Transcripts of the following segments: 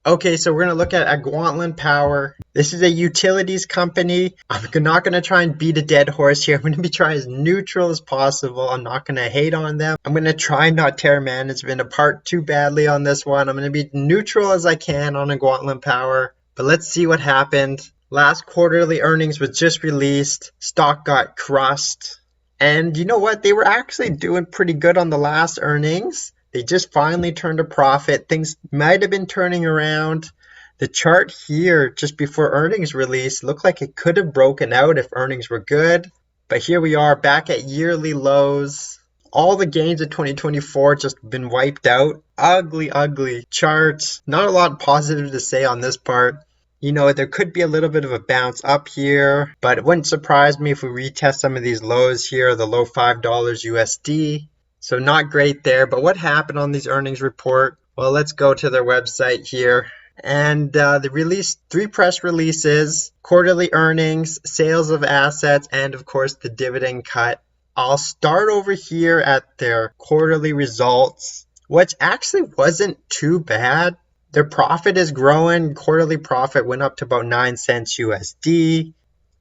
Okay, so we're going to look at Algonquin Power. This is a utilities company. I'm not going to try and beat a dead horse here. I'm going to be trying as neutral as possible. I'm not going to hate on them. I'm going to try not tear management apart too badly on this one. I'm going to be neutral as I can on Algonquin Power. But let's see what happened. Last quarterly earnings was just released. Stock got crushed. And you know what? They were actually doing pretty good on the last earnings. They just finally turned a profit. Things might have been turning around. The chart here just before earnings release looked like it could have broken out if earnings were good. But here we are back at yearly lows. All the gains of 2024 just been wiped out. Ugly, ugly charts. Not a lot positive to say on this part. You know, there could be a little bit of a bounce up here, but it wouldn't surprise me if we retest some of these lows here, the low $5 USD. So not great there, but what happened on these earnings report? Well, let's go to their website here. And they released 3 press releases, quarterly earnings, sales of assets, and of course the dividend cut. I'll start over here at their quarterly results, which actually wasn't too bad. Their profit is growing. Quarterly profit went up to about 9 cents USD.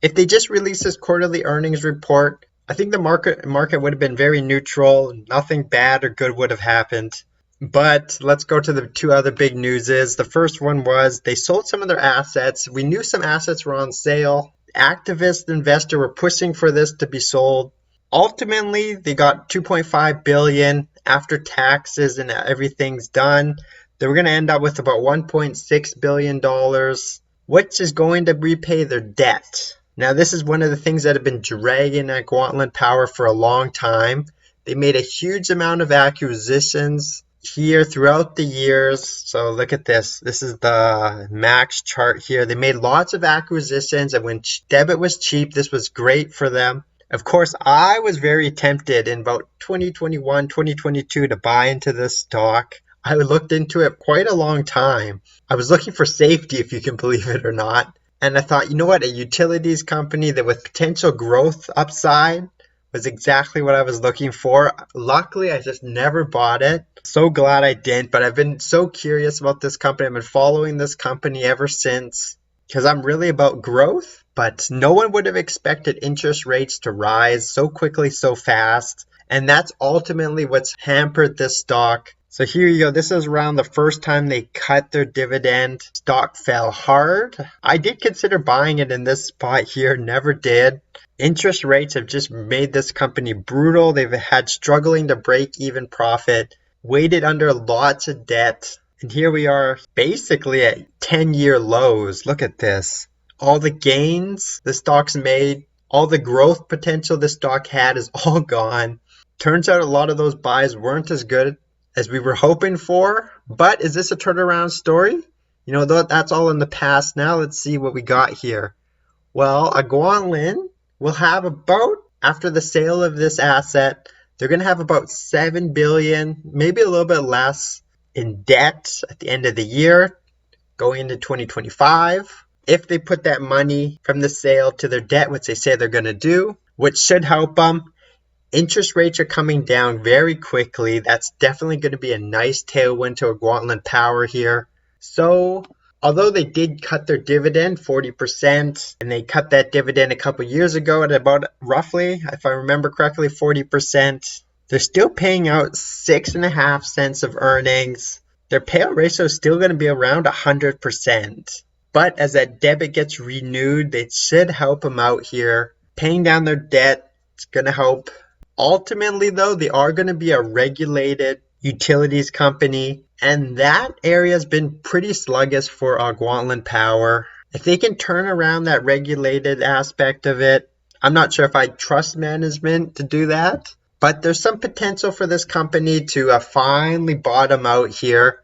If they just released this quarterly earnings report, I think the market would have been very neutral. Nothing bad or good would have happened. But let's go to the 2 other big newses. The first one was they sold some of their assets. We knew some assets were on sale. Activist investors were pushing for this to be sold. Ultimately, they got $2.5 billion after taxes and everything's done. They were going to end up with about $1.6 billion, which is going to repay their debt. Now, this is one of the things that have been dragging Algonquin Power for a long time. They made a huge amount of acquisitions here throughout the years. So look at this. This is the max chart here. They made lots of acquisitions, and when debit was cheap, this was great for them. Of course, I was very tempted in about 2021, 2022 to buy into this stock. I looked into it quite a long time. I was looking for safety, if you can believe it or not. And I thought, you know what, a utilities company that with potential growth upside was exactly what I was looking for. Luckily, I just never bought it. So glad I didn't, but I've been so curious about this company. I've been following this company ever since because I'm really about growth, but no one would have expected interest rates to rise so quickly, so fast. And that's ultimately what's hampered this stock. So here you go. This is around the first time they cut their dividend. Stock fell hard. I did consider buying it in this spot here. Never did. Interest rates have just made this company brutal. They've had struggling to break even profit. Weighted under lots of debt. And here we are basically at 10-year lows. Look at this. All the gains the stock's made, all the growth potential the stock had is all gone. Turns out a lot of those buys weren't as good as we were hoping for. But is this a turnaround story? You know, that's all in the past. Now let's see what we got here. Well, Algonquin will have about, after the sale of this asset, they're going to have about $7 billion, maybe a little bit less, in debt at the end of the year, going into 2025. If they put that money from the sale to their debt, which they say they're going to do, which should help them. Interest rates are coming down very quickly. That's definitely going to be a nice tailwind to Algonquin Power here. So, although they did cut their dividend 40%, and they cut that dividend a couple years ago at about roughly, if I remember correctly, 40%, they're still paying out 6.5 cents of earnings. Their payout ratio is still going to be around 100%. But as that debit gets renewed, it should help them out here. Paying down their debt, it's going to help. Ultimately, though, they are going to be a regulated utilities company, and that area has been pretty sluggish for Algonquin Power. If they can turn around that regulated aspect of it, I'm not sure if I trust management to do that, but there's some potential for this company to finally bottom out here.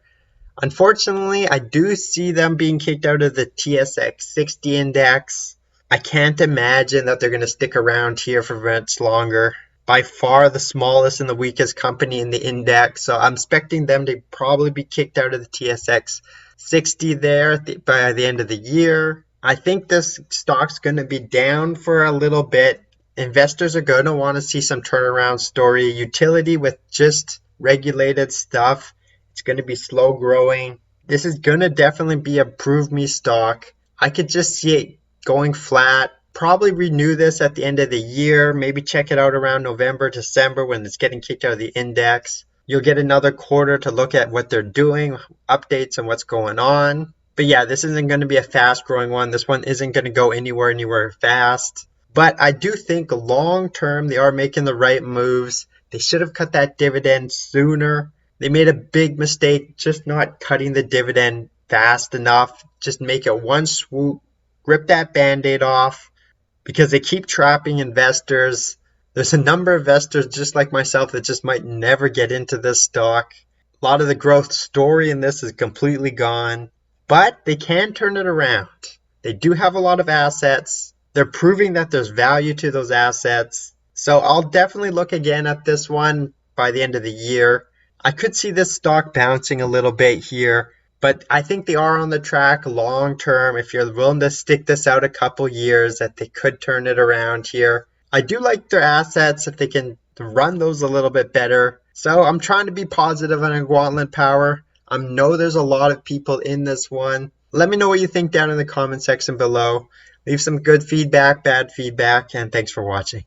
Unfortunately, I do see them being kicked out of the TSX 60 index. I can't imagine that they're going to stick around here for much longer. By far the smallest and the weakest company in the index. So I'm expecting them to probably be kicked out of the TSX 60 there by the end of the year. I think this stock's going to be down for a little bit. Investors are going to want to see some turnaround story. Utility with just regulated stuff. It's going to be slow growing. This is gonna definitely be a prove me stock. I could just see it going flat. Probably renew this at the end of the year. Maybe check it out around November, December when it's getting kicked out of the index. You'll get another quarter to look at what they're doing, updates on what's going on. But yeah, this isn't going to be a fast growing one. This one isn't going to go anywhere fast. But I do think long term they are making the right moves. They should have cut that dividend sooner. They made a big mistake just not cutting the dividend fast enough. Just make it one swoop, rip that band-aid off, because they keep trapping investors. There's a number of investors just like myself that just might never get into this stock. A lot of the growth story in this is completely gone, but they can turn it around. They do have a lot of assets. They're proving that there's value to those assets. So I'll definitely look again at this one by the end of the year. I could see this stock bouncing a little bit here, but I think they are on the track long term. If you're willing to stick this out a couple years, that they could turn it around here. I do like their assets if they can run those a little bit better. So I'm trying to be positive on Algonquin Power. I know there's a lot of people in this one. Let me know what you think down in the comment section below. Leave some good feedback, bad feedback, and thanks for watching.